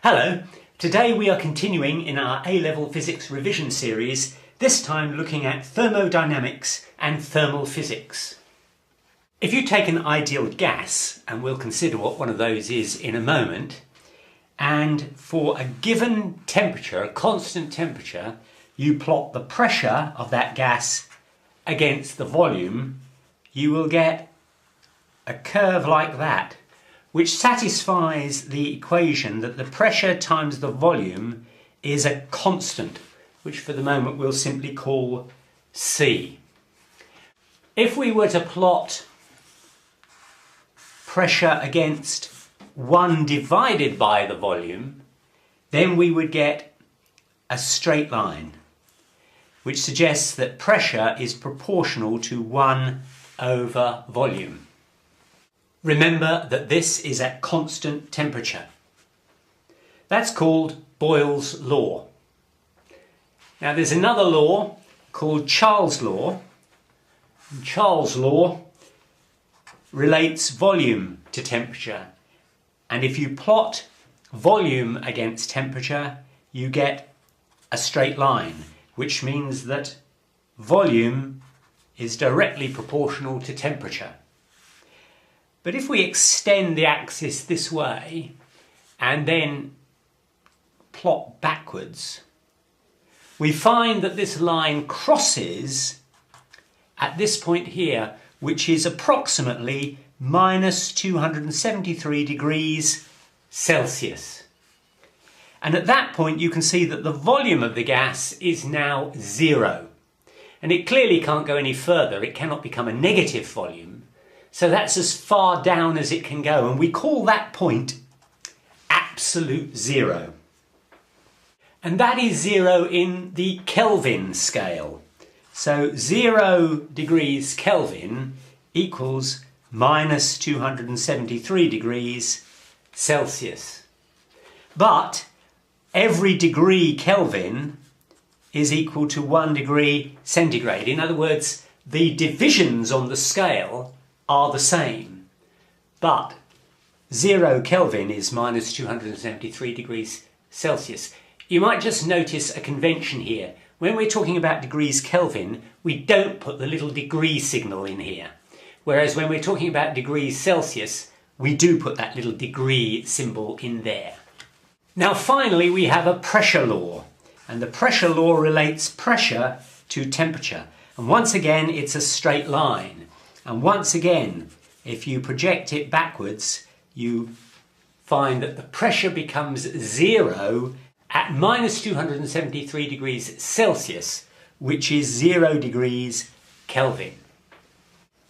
Hello, today we are continuing in our A-level physics revision series, this time looking at thermodynamics and thermal physics. If you take an ideal gas, and we'll consider what one of those is in a moment, and for a given temperature, a constant temperature, you plot the pressure of that gas against the volume, you will get a curve like that, which satisfies the equation that the pressure times the volume is a constant, which for the moment we'll simply call C. If we were to plot pressure against 1 divided by the volume, then we would get a straight line, which suggests that pressure is proportional to 1 over volume. Remember that this is at constant temperature. That's called Boyle's law. Now there's another law called Charles' law. And Charles' law relates volume to temperature. And if you plot volume against temperature, you get a straight line, which means that volume is directly proportional to temperature. But if we extend the axis this way and then plot backwards, we find that this line crosses at this point here, which is approximately minus 273 degrees Celsius. And at that point you can see that the volume of the gas is now 0. And it clearly can't go any further. It cannot become a negative volume. So that's as far down as it can go, and we call that point absolute zero. And that is 0 in the Kelvin scale. So 0 degrees Kelvin equals minus 273 degrees Celsius. But every degree Kelvin is equal to 1 degree centigrade. In other words, the divisions on the scale are the same, but 0 Kelvin is minus 273 degrees Celsius. You might just notice a convention here. When we're talking about degrees Kelvin, we don't put the little degree signal in here, whereas when we're talking about degrees Celsius, we do put that little degree symbol in there. Now finally we have a pressure law, and the pressure law relates pressure to temperature, and once again it's a straight line. And once again, if you project it backwards, you find that the pressure becomes 0 at minus 273 degrees Celsius, which is 0 degrees Kelvin.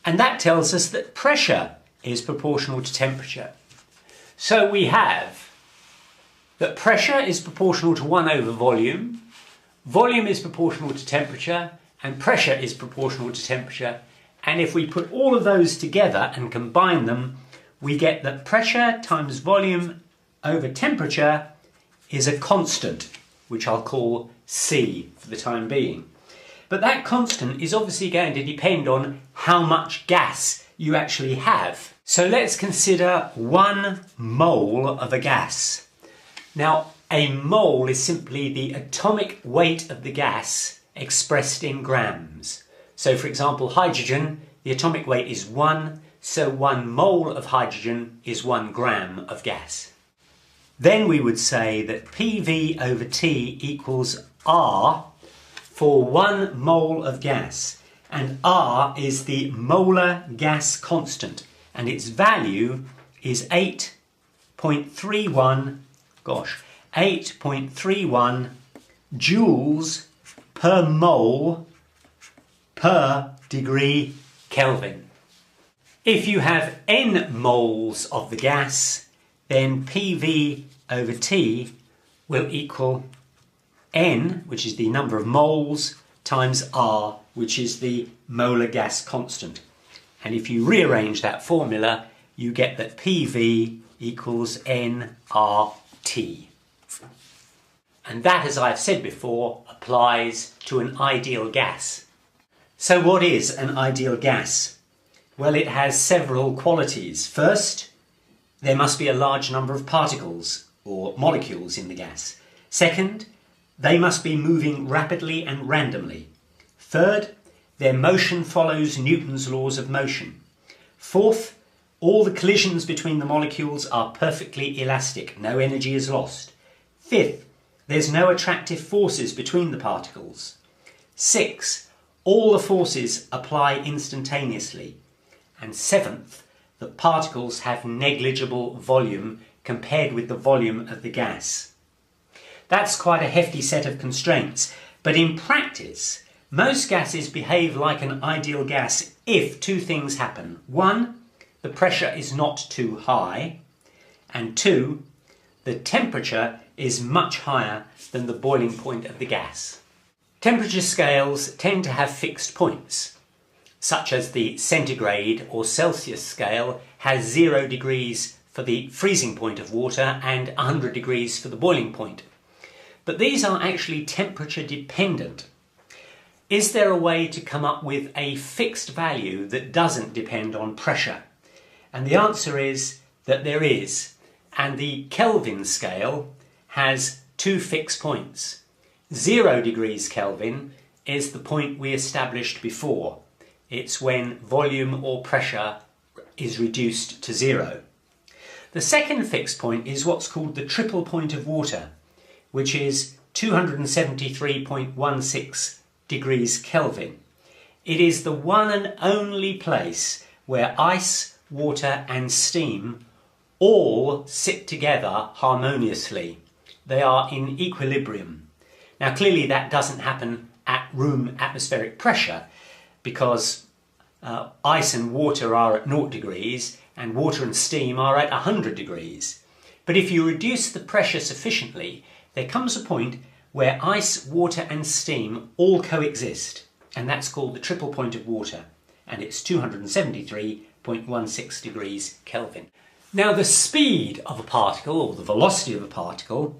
And that tells us that pressure is proportional to temperature. So we have that pressure is proportional to 1 over volume, volume is proportional to temperature, and pressure is proportional to temperature. And if we put all of those together and combine them, we get that pressure times volume over temperature is a constant, which I'll call C for the time being. But that constant is obviously going to depend on how much gas you actually have. So let's consider 1 mole of a gas. Now, a mole is simply the atomic weight of the gas expressed in grams. So for example, hydrogen, the atomic weight is 1, so 1 mole of hydrogen is 1 gram of gas. Then we would say that PV over T equals R for 1 mole of gas, and R is the molar gas constant, and its value is 8.31 joules per mole per degree Kelvin. If you have n moles of the gas, then PV over T will equal n, which is the number of moles, times R, which is the molar gas constant. And if you rearrange that formula, you get that PV equals nRT. And that, as I've said before, applies to an ideal gas. So what is an ideal gas? Well, it has several qualities. First, there must be a large number of particles, or molecules in the gas. Second, they must be moving rapidly and randomly. Third, their motion follows Newton's laws of motion. Fourth, all the collisions between the molecules are perfectly elastic, no energy is lost. Fifth, there's no attractive forces between the particles. Six, all the forces apply instantaneously. And seventh, the particles have negligible volume compared with the volume of the gas. That's quite a hefty set of constraints, but in practice, most gases behave like an ideal gas if two things happen. One, the pressure is not too high, and two, the temperature is much higher than the boiling point of the gas. Temperature scales tend to have fixed points, such as the centigrade or Celsius scale has 0 degrees for the freezing point of water and 100 degrees for the boiling point. But these are actually temperature dependent. Is there a way to come up with a fixed value that doesn't depend on pressure? And the answer is that there is, and the Kelvin scale has two fixed points. 0 degrees Kelvin is the point we established before. It's when volume or pressure is reduced to 0. The second fixed point is what's called the triple point of water, which is 273.16 degrees Kelvin. It is the one and only place where ice, water and steam all sit together harmoniously. They are in equilibrium. Now clearly that doesn't happen at room atmospheric pressure because ice and water are at 0 degrees and water and steam are at 100 degrees. But if you reduce the pressure sufficiently, there comes a point where ice, water and steam all coexist, and that's called the triple point of water, and it's 273.16 degrees Kelvin. Now the speed of a particle, or the velocity of a particle,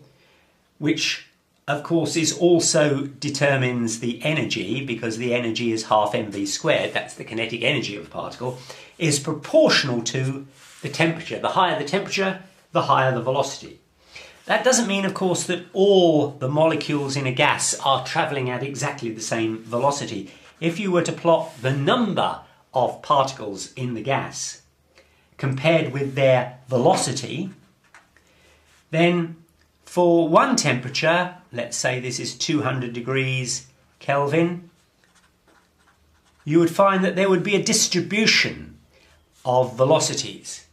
which of course is also determines the energy, because the energy is half mv squared, that's the kinetic energy of a particle, is proportional to the temperature. The higher the temperature, the higher the velocity. That doesn't mean, of course, that all the molecules in a gas are travelling at exactly the same velocity. If you were to plot the number of particles in the gas compared with their velocity, then for one temperature, let's say this is 200 degrees Kelvin, you would find that there would be a distribution of velocities.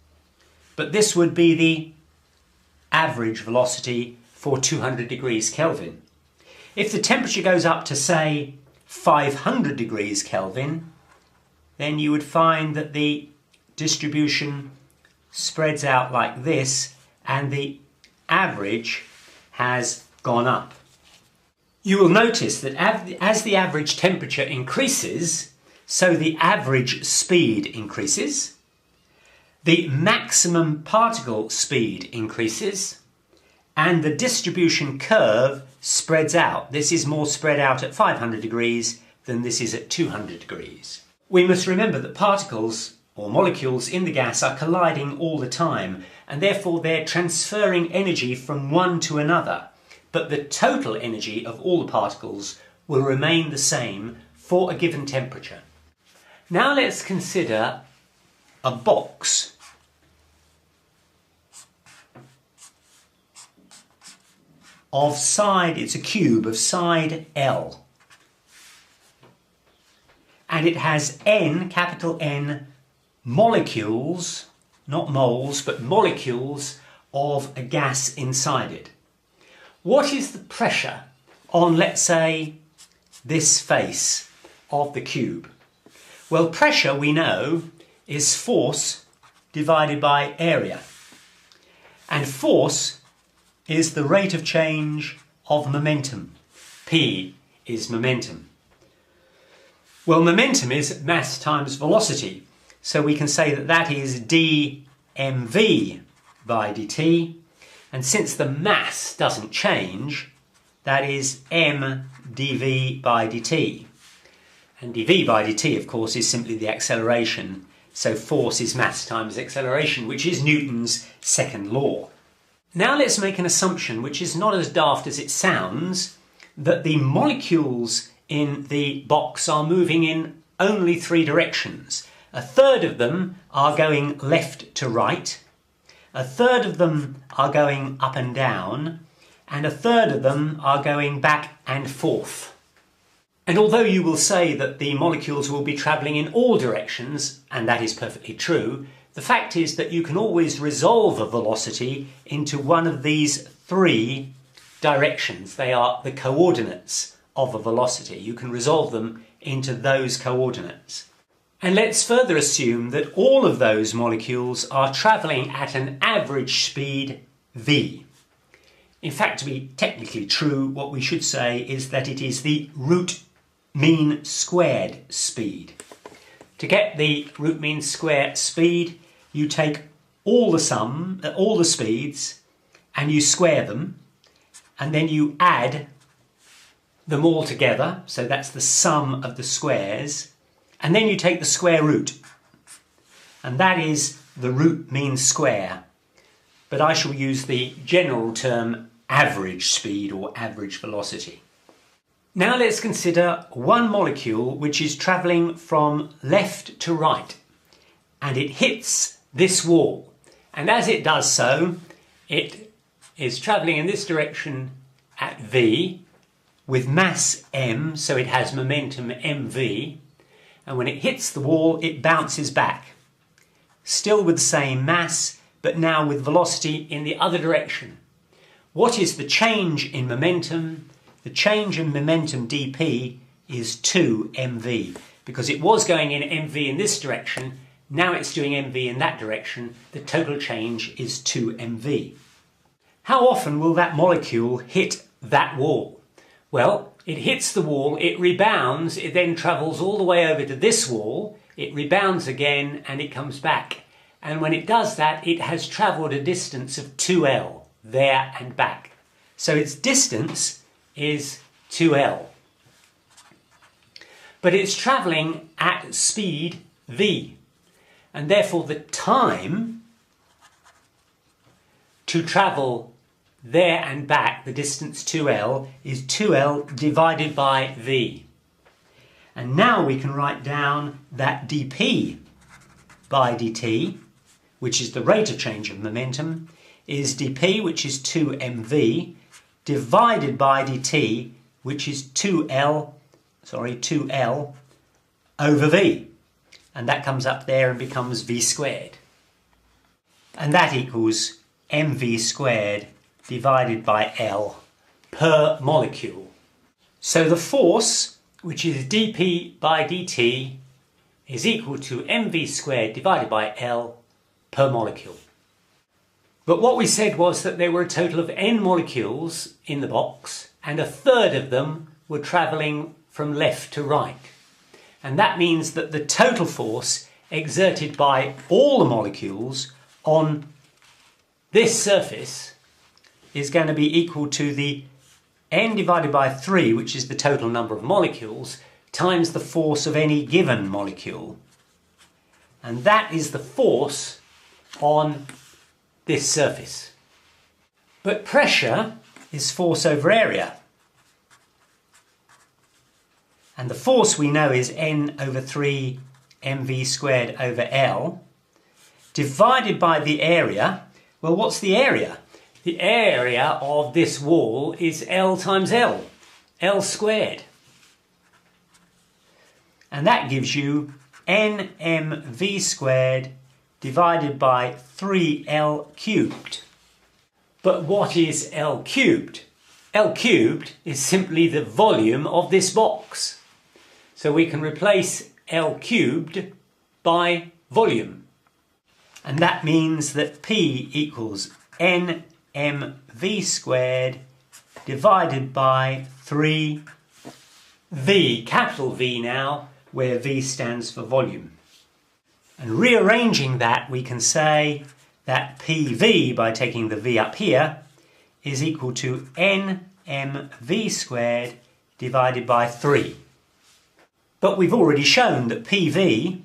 But this would be the average velocity for 200 degrees Kelvin. If the temperature goes up to, say, 500 degrees Kelvin, then you would find that the distribution spreads out like this and the average has gone up. You will notice that as the average temperature increases, so the average speed increases. The maximum particle speed increases and the distribution curve spreads out. This is more spread out at 500 degrees than this is at 200 degrees. We must remember that particles or molecules in the gas are colliding all the time and therefore they're transferring energy from one to another. But the total energy of all the particles will remain the same for a given temperature. Now let's consider a box of side, it's a cube of side L. And it has N, capital N, molecules, not moles, but molecules of a gas inside it. What is the pressure on, let's say, this face of the cube? Well, pressure, we know, is force divided by area. And force is the rate of change of momentum. P is momentum. Well, momentum is mass times velocity. So we can say that that is dmv by dt. And since the mass doesn't change, that is m dv by dt. And dv by dt, of course, is simply the acceleration. So force is mass times acceleration, which is Newton's second law. Now let's make an assumption which is not as daft as it sounds, that the molecules in the box are moving in only three directions. A third of them are going left to right, a third of them are going up and down, and a third of them are going back and forth. And although you will say that the molecules will be travelling in all directions, and that is perfectly true, the fact is that you can always resolve a velocity into one of these three directions. They are the coordinates of a velocity. You can resolve them into those coordinates. And let's further assume that all of those molecules are travelling at an average speed v. In fact, to be technically true, what we should say is that it is the root mean squared speed. To get the root mean square speed, you take all the speeds, and you square them, and then you add them all together, so that's the sum of the squares, and then you take the square root, and that is the root mean square. But I shall use the general term average speed or average velocity. Now let's consider one molecule which is travelling from left to right, and it hits this wall, and as it does so, it is travelling in this direction at v with mass m, so it has momentum mv, and when it hits the wall it bounces back, still with the same mass but now with velocity in the other direction. What is the change in momentum? The change in momentum dp is 2 mv, because it was going in mv in this direction, now it's doing mv in that direction, the total change is 2 mv. How often will that molecule hit that wall? Well, it hits the wall, it rebounds, it then travels all the way over to this wall, it rebounds again and it comes back. And when it does that, it has travelled a distance of 2L, there and back. So its distance is 2L. But it's travelling at speed v, and therefore the time to travel there and back, the distance 2L, is 2L divided by v. And now we can write down that dp by dt, which is the rate of change of momentum, is dp, which is 2mv, divided by dt, which is 2L over v. And that comes up there and becomes v squared. And that equals mv squared divided by L per molecule. So the force, which is dp by dt, is equal to mv squared divided by L per molecule. But what we said was that there were a total of n molecules in the box, and a third of them were travelling from left to right. And that means that the total force exerted by all the molecules on this surface is going to be equal to the n divided by 3, which is the total number of molecules, times the force of any given molecule. And that is the force on this surface. But pressure is force over area. And the force we know is n over 3 mv squared over L, divided by the area. Well, what's the area? The area of this wall is L times L, L squared. And that gives you nmv squared divided by 3L cubed. But what is L cubed? L cubed is simply the volume of this box. So we can replace L cubed by volume. And that means that P equals nmv squared divided by 3V, capital V now, where V stands for volume. And rearranging that, we can say that PV, by taking the V up here, is equal to nmv squared divided by 3. But we've already shown that PV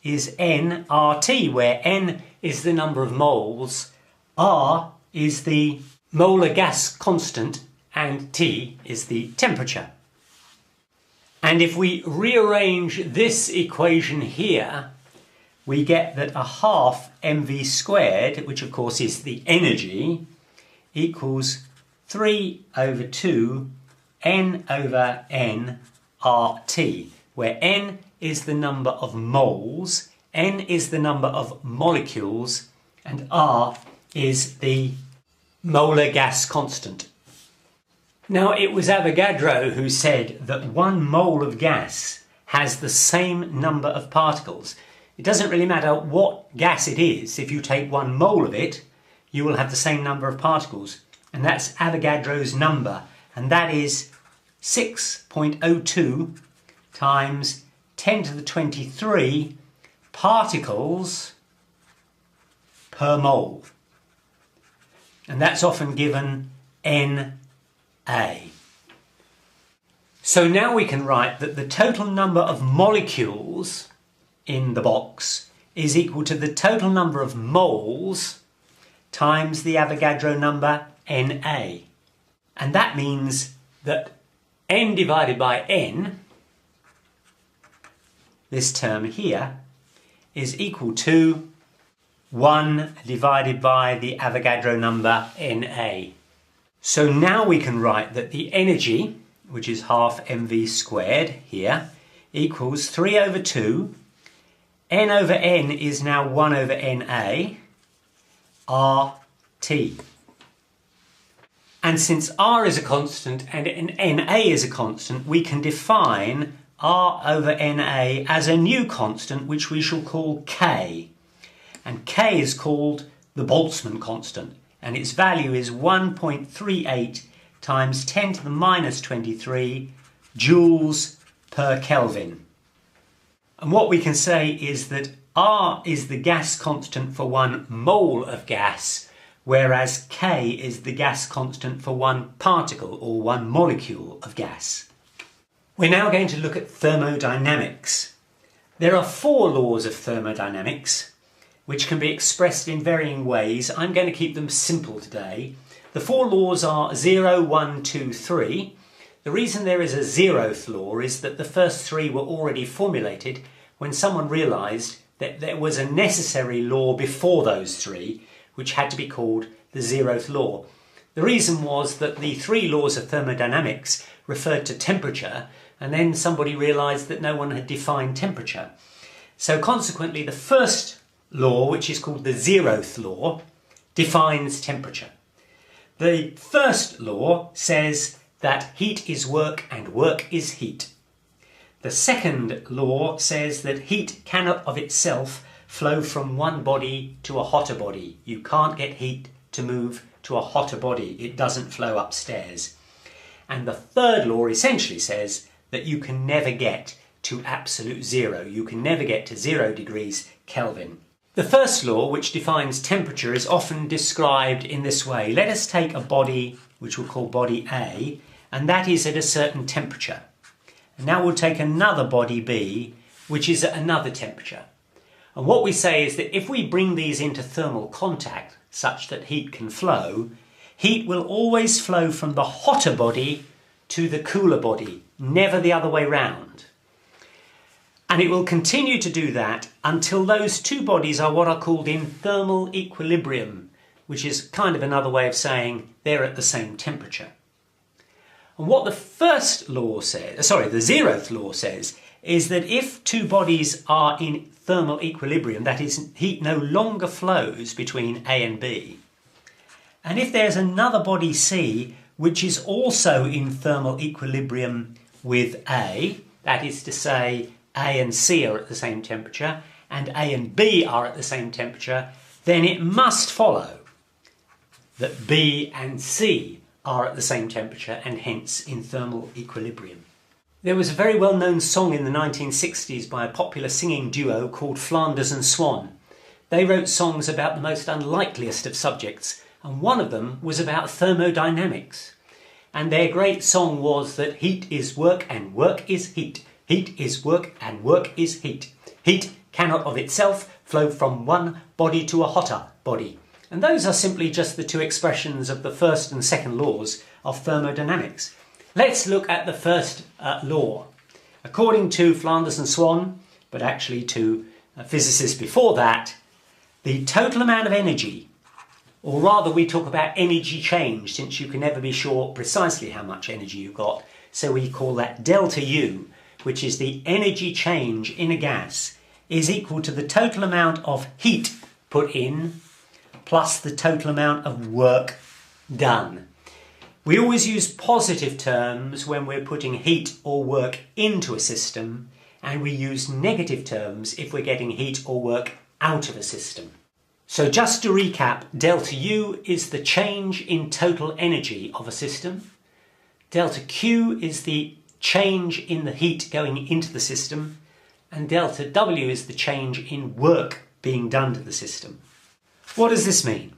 is nRT, where n is the number of moles, R is the molar gas constant and T is the temperature. And if we rearrange this equation here, we get that a half mv squared, which of course is the energy, equals 3 over 2 n over n RT, where n is the number of moles, n is the number of molecules, and R is the molar gas constant. Now, it was Avogadro who said that 1 mole of gas has the same number of particles. It doesn't really matter what gas it is. If you take 1 mole of it, you will have the same number of particles. And that's Avogadro's number. And that is 6.02 times 10 to the 23 particles per mole. And that's often given Na. So now we can write that the total number of molecules in the box is equal to the total number of moles times the Avogadro number Na. And that means that n divided by n, this term here, is equal to 1 divided by the Avogadro number Na. So now we can write that the energy, which is half mv squared here, equals 3 over 2. N over n is now 1 over Na, RT. And since R is a constant and Na is a constant, we can define R over Na as a new constant which we shall call K. And K is called the Boltzmann constant, and its value is 1.38 times 10 to the minus 23 joules per Kelvin. And what we can say is that R is the gas constant for 1 mole of gas, whereas K is the gas constant for 1 particle or 1 molecule of gas. We're now going to look at thermodynamics. There are 4 laws of thermodynamics, which can be expressed in varying ways. I'm going to keep them simple today. The 4 laws are 0, 1, 2, 3. The reason there is a 0th law is that the first 3 were already formulated when someone realised that there was a necessary law before those 3, which had to be called the 0th law. The reason was that the 3 laws of thermodynamics referred to temperature, and then somebody realised that no one had defined temperature. So consequently, the first law, which is called the 0th law, defines temperature. The first law says that heat is work and work is heat. The second law says that heat cannot of itself flow from one body to a hotter body. You can't get heat to move to a hotter body. It doesn't flow upstairs. And the third law essentially says that you can never get to absolute zero. You can never get to 0 degrees Kelvin. The first law, which defines temperature, is often described in this way. Let us take a body, which we'll call body A, and that is at a certain temperature. And now we'll take another body B, which is at another temperature. And what we say is that if we bring these into thermal contact, such that heat can flow, heat will always flow from the hotter body to the cooler body, never the other way round. And it will continue to do that until those 2 bodies are what are called in thermal equilibrium, which is kind of another way of saying they're at the same temperature. And what the first law says, the 0th law says, is that if 2 bodies are in thermal equilibrium, that is, heat no longer flows between A and B, and if there's another body C which is also in thermal equilibrium with A, that is to say A and C are at the same temperature, and A and B are at the same temperature, then it must follow that B and C are at the same temperature and hence in thermal equilibrium. There was a very well-known song in the 1960s by a popular singing duo called Flanders and Swan. They wrote songs about the most unlikeliest of subjects, and one of them was about thermodynamics. And their great song was that heat is work and work is heat. Heat is work and work is heat. Heat cannot of itself flow from one body to a hotter body. And those are simply just the two expressions of the first and second laws of thermodynamics. Let's look at the first law. According to Flanders and Swan, but actually to physicists before that, the total amount of energy, or rather we talk about energy change since you can never be sure precisely how much energy you've got, so we call that delta U, which is the energy change in a gas, is equal to the total amount of heat put in plus the total amount of work done. We always use positive terms when we're putting heat or work into a system, and we use negative terms if we're getting heat or work out of a system. So just to recap, delta U is the change in total energy of a system. Delta Q is the change in the heat going into the system, and delta W is the change in work being done to the system. What does this mean?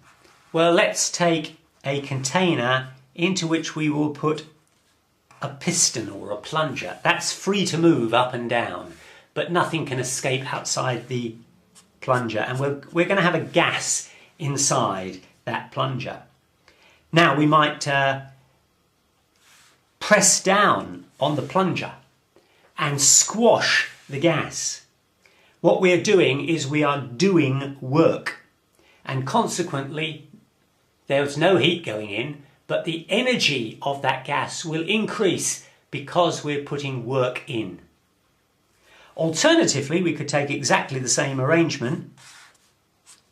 Well, let's take a container into which we will put a piston or a plunger. That's free to move up and down, but nothing can escape outside the plunger, and we're going to have a gas inside that plunger. Now we might press down on the plunger and squash the gas. What we're doing is we are doing work, and consequently there's no heat going in, but the energy of that gas will increase because we're putting work in. Alternatively, we could take exactly the same arrangement.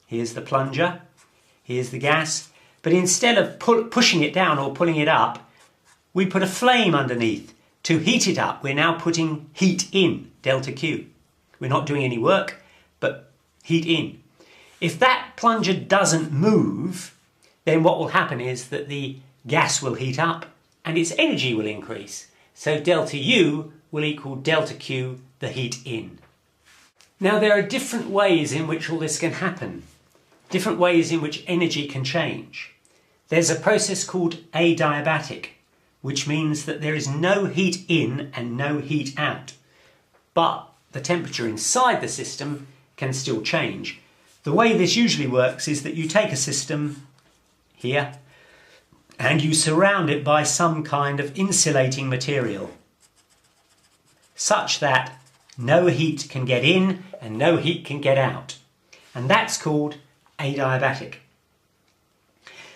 Here's the plunger, here's the gas, but instead of pushing it down or pulling it up, we put a flame underneath to heat it up. We're now putting heat in, delta Q. We're not doing any work, but heat in. If that plunger doesn't move, then what will happen is that the gas will heat up and its energy will increase. So delta U will equal delta Q, the heat in. Now there are different ways in which all this can happen, different ways in which energy can change. There's a process called adiabatic, which means that there is no heat in and no heat out, but the temperature inside the system can still change. The way this usually works is that you take a system here and you surround it by some kind of insulating material such that no heat can get in and no heat can get out. And that's called adiabatic.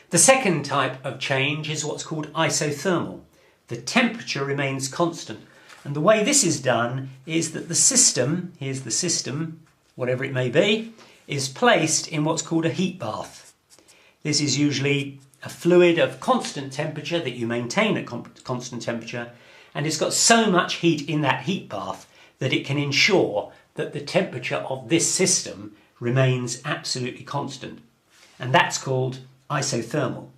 The second type of change is what's called isothermal. The temperature remains constant. And the way this is done is that the system, here's the system, whatever it may be, is placed in what's called a heat bath. This is usually a fluid of constant temperature that you maintain at constant temperature, and it's got so much heat in that heat bath that it can ensure that the temperature of this system remains absolutely constant. And that's called isothermal.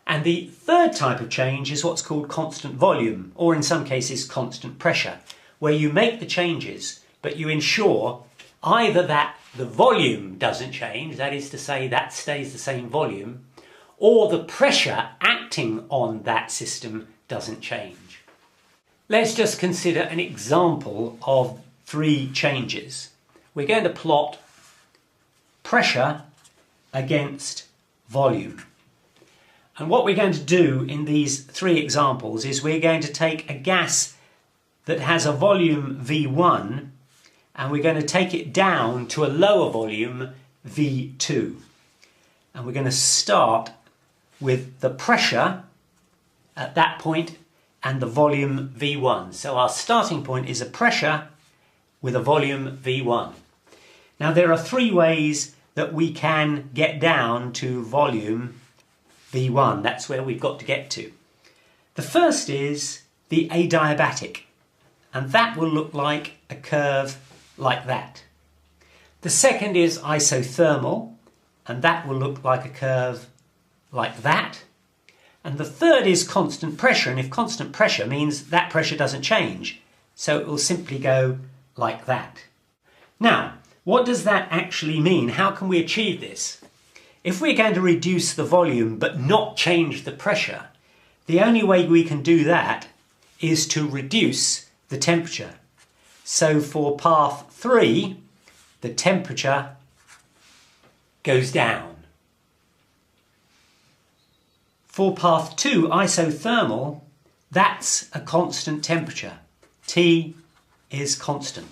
And the third type of change is what's called constant volume, or in some cases constant pressure, where you make the changes but you ensure either that the volume doesn't change, that is to say that stays the same volume, or the pressure acting on that system doesn't change. Let's just consider an example of three changes. We're going to plot pressure against volume. And what we're going to do in these three examples is we're going to take a gas that has a volume V1 and we're going to take it down to a lower volume V2. And we're going to start with the pressure at that point and the volume V1. So our starting point is a pressure with a volume V1. Now there are three ways that we can get down to volume V1. That's where we've got to get to. The first is the adiabatic, and that will look like a curve like that. The second is isothermal, and that will look like a curve like that. And the third is constant pressure, and if constant pressure means that pressure doesn't change, so it will simply go like that. Now, what does that actually mean? How can we achieve this? If we're going to reduce the volume but not change the pressure, the only way we can do that is to reduce the temperature. So for path 3, the temperature goes down. For path 2, isothermal, that's a constant temperature. T is constant.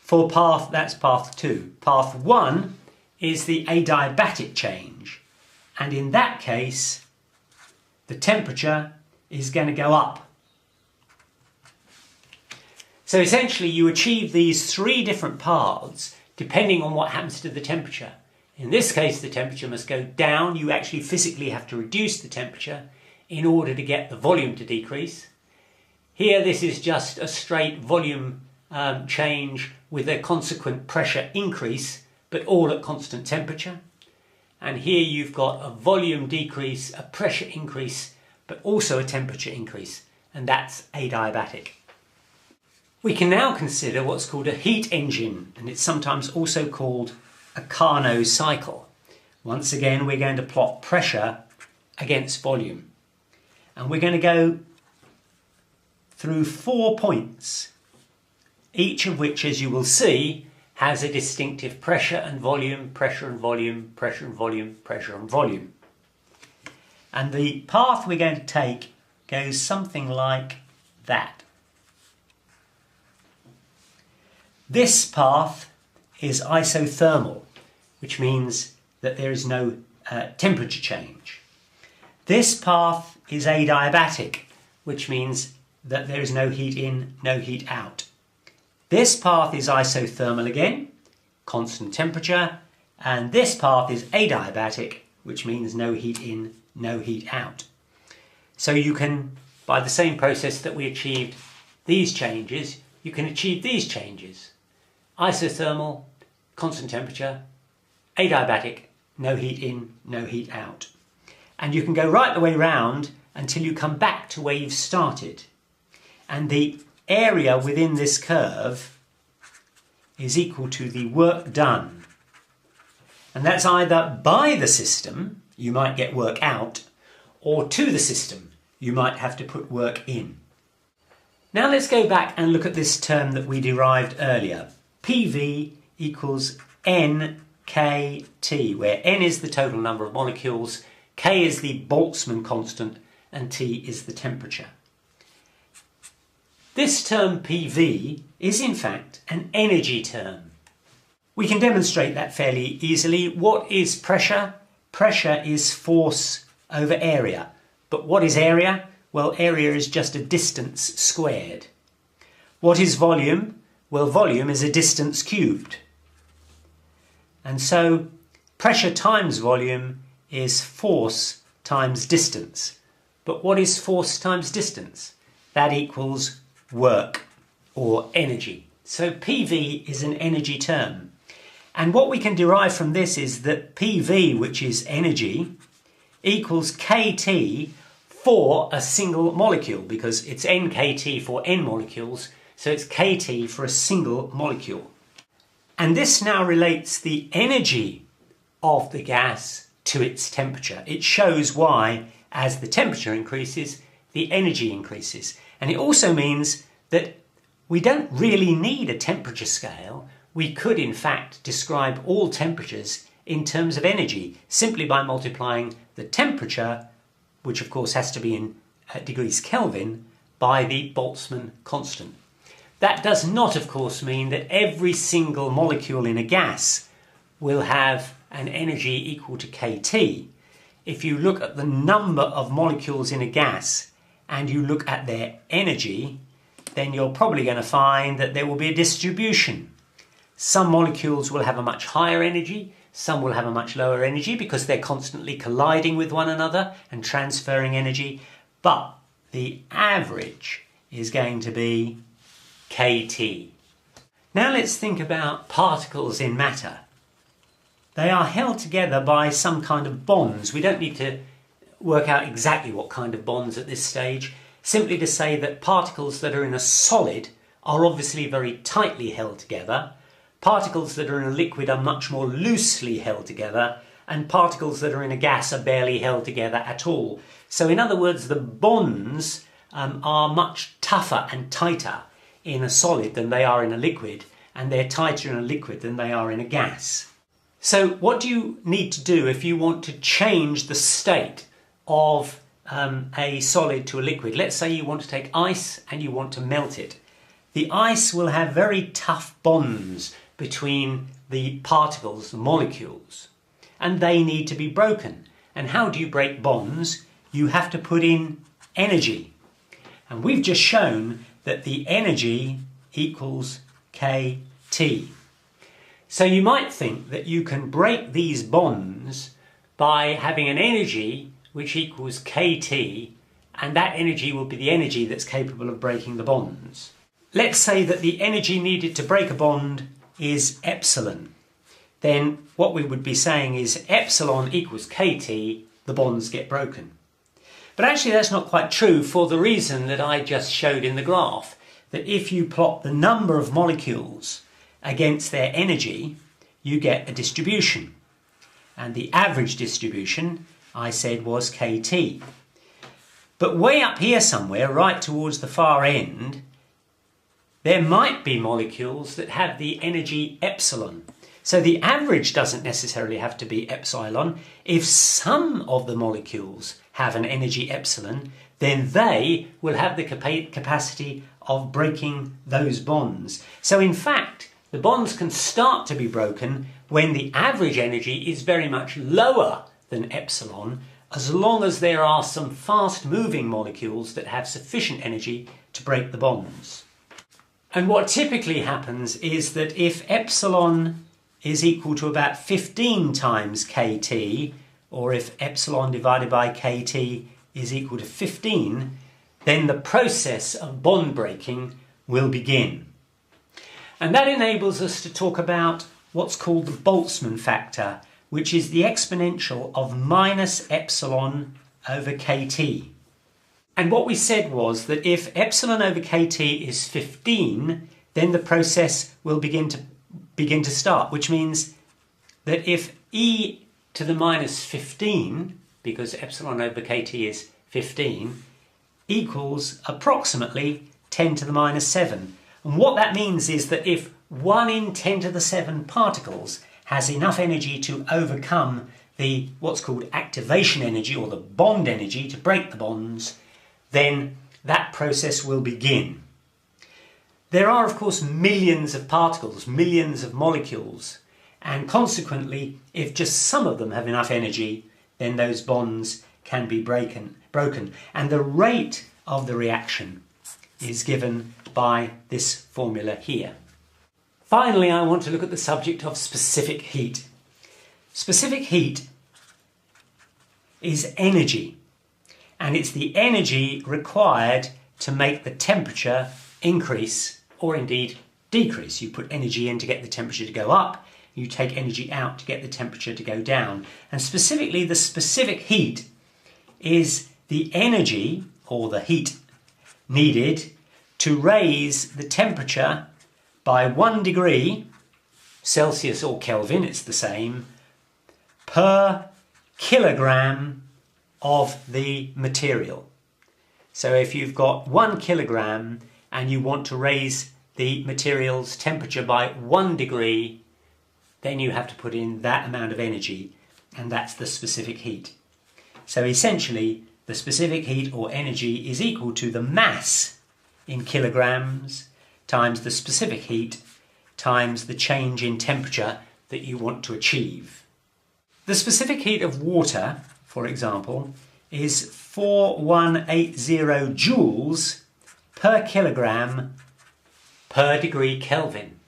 For that's path 2. Path 1 is the adiabatic change. And in that case, the temperature is going to go up. So essentially you achieve these 3 different paths depending on what happens to the temperature. In this case, the temperature must go down. You actually physically have to reduce the temperature in order to get the volume to decrease. Here, this is just a straight volume change with a consequent pressure increase, but all at constant temperature. And here you've got a volume decrease, a pressure increase, but also a temperature increase, and that's adiabatic. We can now consider what's called a heat engine, and it's sometimes also called a Carnot cycle. Once again, we're going to plot pressure against volume. And we're going to go through 4 points, each of which, as you will see, has a distinctive pressure and volume, pressure and volume, pressure and volume, pressure and volume. And the path we're going to take goes something like that. This path is isothermal, which means that there is no temperature change. This path is adiabatic, which means that there is no heat in, no heat out. This path is isothermal again, constant temperature, and this path is adiabatic, which means no heat in, no heat out. So you can, by the same process that we achieved these changes, you can achieve these changes. Isothermal, constant temperature, adiabatic, no heat in, no heat out. And you can go right the way round until you come back to where you've started. And the area within this curve is equal to the work done. And that's either by the system, you might get work out, or to the system, you might have to put work in. Now let's go back and look at this term that we derived earlier. PV equals nKT, where n is the total number of molecules, K is the Boltzmann constant, and T is the temperature. This term PV is in fact an energy term. We can demonstrate that fairly easily. What is pressure? Pressure is force over area. But what is area? Well, area is just a distance squared. What is volume? Well, volume is a distance cubed. And so pressure times volume is force times distance. But what is force times distance? That equals work or energy. So PV is an energy term. And what we can derive from this is that PV, which is energy, equals KT for a single molecule, because it's nKT for n molecules, so it's KT for a single molecule. And this now relates the energy of the gas to its temperature. It shows why, as the temperature increases, the energy increases. And it also means that we don't really need a temperature scale. We could, in fact, describe all temperatures in terms of energy simply by multiplying the temperature, which of course has to be in degrees Kelvin, by the Boltzmann constant. That does not, of course, mean that every single molecule in a gas will have an energy equal to kT. If you look at the number of molecules in a gas and you look at their energy, then you're probably going to find that there will be a distribution. Some molecules will have a much higher energy, some will have a much lower energy because they're constantly colliding with one another and transferring energy, but the average is going to be kT. Now let's think about particles in matter. They are held together by some kind of bonds. We don't need to work out exactly what kind of bonds at this stage, simply to say that particles that are in a solid are obviously very tightly held together, particles that are in a liquid are much more loosely held together, and particles that are in a gas are barely held together at all. So in other words, the bonds are much tougher and tighter in a solid than they are in a liquid, and they're tighter in a liquid than they are in a gas. So what do you need to do if you want to change the state of a solid to a liquid? Let's say you want to take ice and you want to melt it. The ice will have very tough bonds between the particles, the molecules, and they need to be broken. And how do you break bonds? You have to put in energy. And we've just shown that the energy equals kT. So you might think that you can break these bonds by having an energy which equals kT, and that energy will be the energy that's capable of breaking the bonds. Let's say that the energy needed to break a bond is epsilon. Then what we would be saying is epsilon equals kT, the bonds get broken. But actually that's not quite true for the reason that I just showed in the graph, that if you plot the number of molecules against their energy, you get a distribution. And the average distribution, I said, was kT. But way up here somewhere, right towards the far end, there might be molecules that have the energy epsilon. So the average doesn't necessarily have to be epsilon. If some of the molecules have an energy epsilon, then they will have the capacity of breaking those bonds. So in fact, the bonds can start to be broken when the average energy is very much lower than epsilon, as long as there are some fast-moving molecules that have sufficient energy to break the bonds. And what typically happens is that if epsilon is equal to about 15 times kT, or if epsilon divided by kT is equal to 15, then the process of bond breaking will begin. And that enables us to talk about what's called the Boltzmann factor, which is the exponential of minus epsilon over kT. And what we said was that if epsilon over kT is 15, then the process will begin to start, which means that if e to the minus 15, because epsilon over kT is 15, equals approximately 10 to the minus 7. And what that means is that if 1 in 10 to the 7 particles has enough energy to overcome the what's called activation energy, or the bond energy, to break the bonds, then that process will begin. There are, of course, millions of particles, millions of molecules, and consequently, if just some of them have enough energy, then those bonds can be broken. And the rate of the reaction is given by this formula here. Finally, I want to look at the subject of specific heat. Specific heat is energy, and it's the energy required to make the temperature increase or indeed decrease. You put energy in to get the temperature to go up, you take energy out to get the temperature to go down. And specifically, the specific heat is the energy or the heat needed to raise the temperature by 1 degree Celsius or Kelvin, it's the same, per kilogram of the material. So if you've got 1 kilogram and you want to raise the material's temperature by 1 degree, then you have to put in that amount of energy, and that's the specific heat. So essentially, the specific heat or energy is equal to the mass in kilograms times the specific heat times the change in temperature that you want to achieve. The specific heat of water, for example, is 4180 joules per kilogram per degree Kelvin.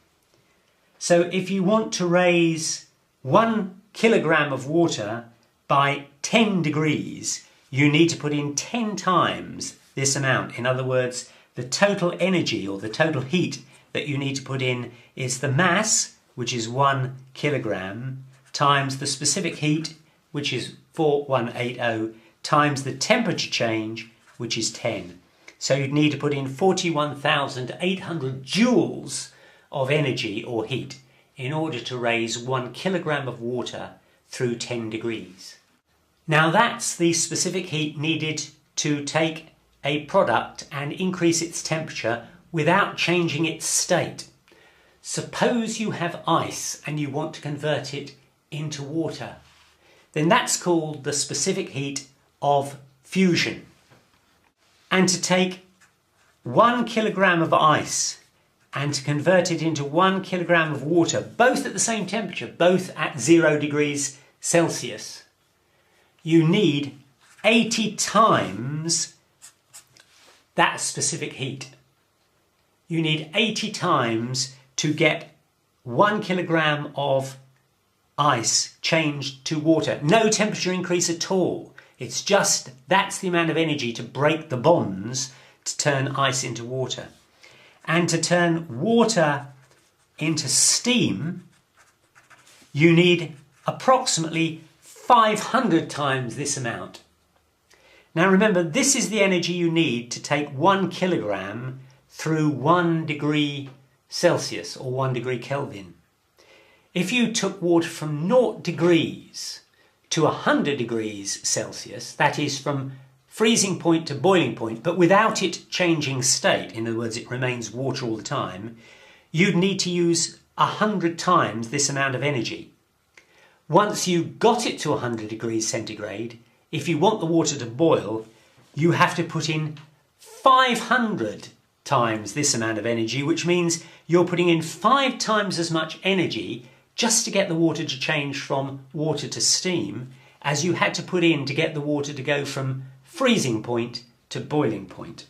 So if you want to raise 1 kilogram of water by 10 degrees, you need to put in 10 times this amount. In other words, the total energy or the total heat that you need to put in is the mass, which is 1 kilogram, times the specific heat, which is 4180, times the temperature change, which is 10. So you'd need to put in 41,800 joules of energy or heat in order to raise 1 kilogram of water through 10 degrees. Now that's the specific heat needed to take a product and increase its temperature without changing its state. Suppose you have ice and you want to convert it into water, then that's called the specific heat of fusion. And to take 1 kilogram of ice and to convert it into 1 kilogram of water, both at the same temperature, both at 0 degrees Celsius, you need 80 times that specific heat. You need 80 times to get 1 kilogram of ice changed to water. No temperature increase at all. It's just that's the amount of energy to break the bonds to turn ice into water. And to turn water into steam, you need approximately 500 times this amount. Now remember, this is the energy you need to take 1 kilogram through 1 degree Celsius or 1 degree Kelvin. If you took water from 0 degrees to 100 degrees Celsius, that is from freezing point to boiling point, but without it changing state, in other words, it remains water all the time, you'd need to use 100 times this amount of energy. Once you got it to 100 degrees centigrade, if you want the water to boil, you have to put in 500 times this amount of energy, which means you're putting in 5 times as much energy just to get the water to change from water to steam as you had to put in to get the water to go from freezing point to boiling point.